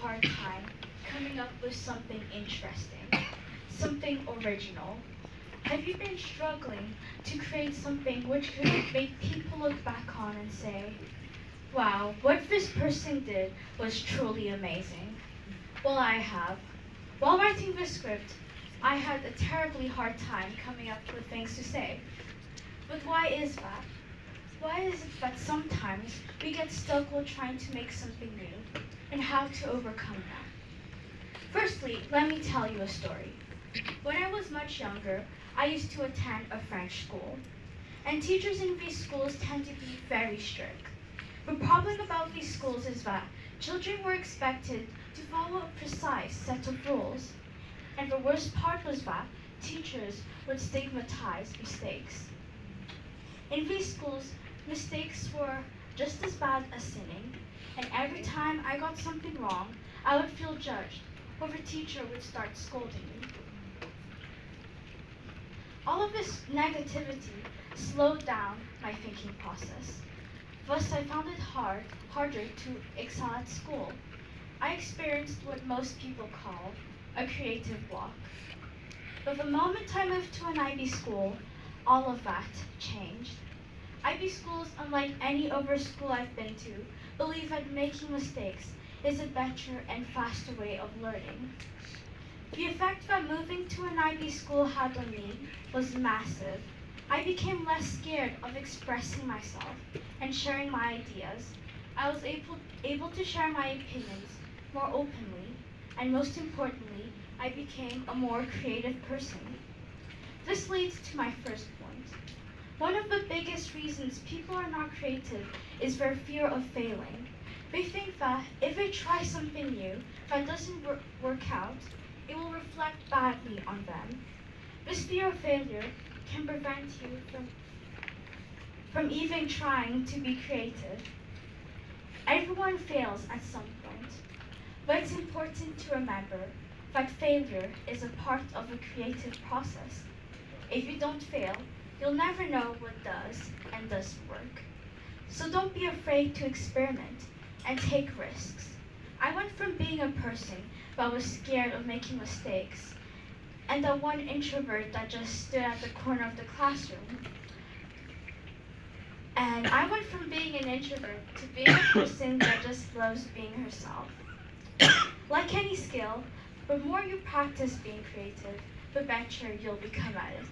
hard time coming up with something interesting, something original? Have you been struggling to create something which could make people look back on and say, wow, what this person did was truly amazing? Well, I have. While writing this script, I had a terribly hard time coming up with things to say. But why is that? Why is it that sometimes we get stuck while trying to make something new, and how to overcome that? Firstly, let me tell you a story. When I was much younger, I used to attend a French school, and teachers in these schools tend to be very strict. The problem about these schools is that children were expected to follow a precise set of rules, and the worst part was that teachers would stigmatize mistakes. In these schools, mistakes were just as bad as sinning, and every time I got something wrong, I would feel judged, or the teacher would start scolding me. All of this negativity slowed down my thinking process. Thus, I found it harder to excel at school. I experienced what most people call a creative block. But the moment I moved to an IB school, all of that changed. IB schools, unlike any other school I've been to, believe that making mistakes is a better and faster way of learning. The effect that moving to an IB school had on me was massive. I became less scared of expressing myself and sharing my ideas. I was able to share my opinions more openly, and most importantly, I became a more creative person. This leads to my first point. One of the biggest reasons people are not creative is their fear of failing. They think that if they try something new that doesn't work out, it will reflect badly on them. This fear of failure can prevent you from even trying to be creative. Everyone fails at some point, but it's important to remember that failure is a part of the creative process. If you don't fail, you'll never know what does and doesn't work. So don't be afraid to experiment and take risks. I went from being a person that was scared of making mistakes and the one introvert that just stood at the corner of the classroom. And I went from being an introvert to being a person that just loves being herself. Like any skill, the more you practice being creative, the better you'll become at it.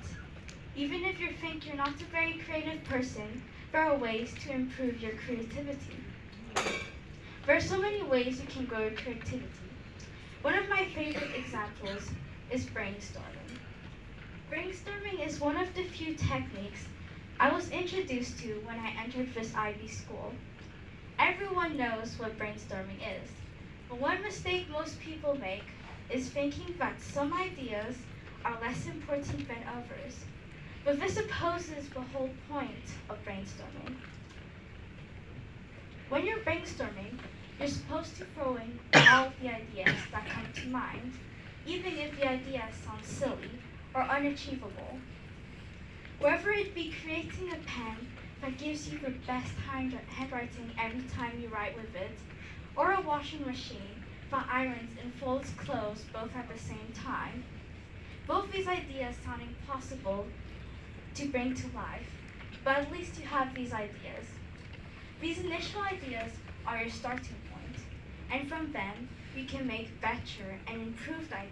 Even if you think you're not a very creative person, there are ways to improve your creativity. There are so many ways you can grow your creativity. One of my favorite examples is brainstorming. Brainstorming is one of the few techniques I was introduced to when I entered this IB school. Everyone knows what brainstorming is, but one mistake most people make is thinking that some ideas are less important than others. But this opposes the whole point of brainstorming. When you're brainstorming, you're supposed to throw in all of the ideas that come to mind, even if the ideas sound silly or unachievable. Whether it be creating a pen that gives you the best handwriting every time you write with it, or a washing machine that irons and folds clothes both at the same time, both these ideas sound impossible to bring to life, but at least you have these ideas. These initial ideas are your starting point, and from them, you can make better and improved ideas.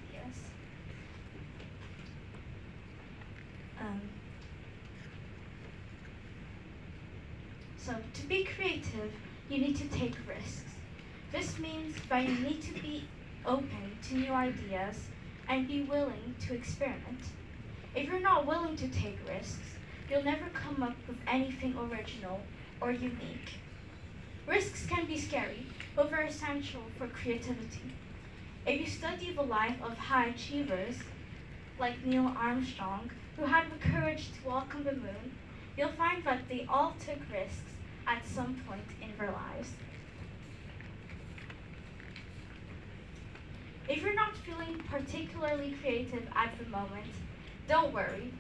So to be creative, you need to take risks. This means that you need to be open to new ideas and be willing to experiment. If you're not willing to take risks, you'll never come up with anything original or unique. Risks can be scary, but they're essential for creativity. If you study the life of high achievers, like Neil Armstrong, who had the courage to walk on the moon, you'll find that they all took risks at some point in their lives. If you're not feeling particularly creative at the moment, don't worry.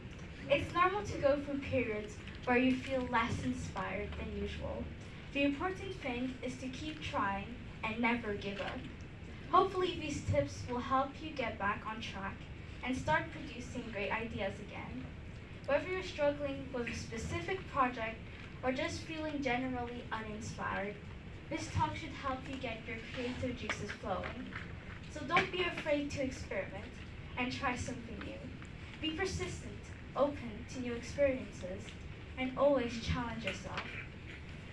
It's normal to go through periods where you feel less inspired than usual. The important thing is to keep trying and never give up. Hopefully these tips will help you get back on track and start producing great ideas again. Whether you're struggling with a specific project or just feeling generally uninspired, this talk should help you get your creative juices flowing. So don't be afraid to experiment and try something new. Be persistent, open to new experiences, and always challenge yourself.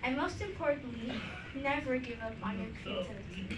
And most importantly, never give up on your creativity.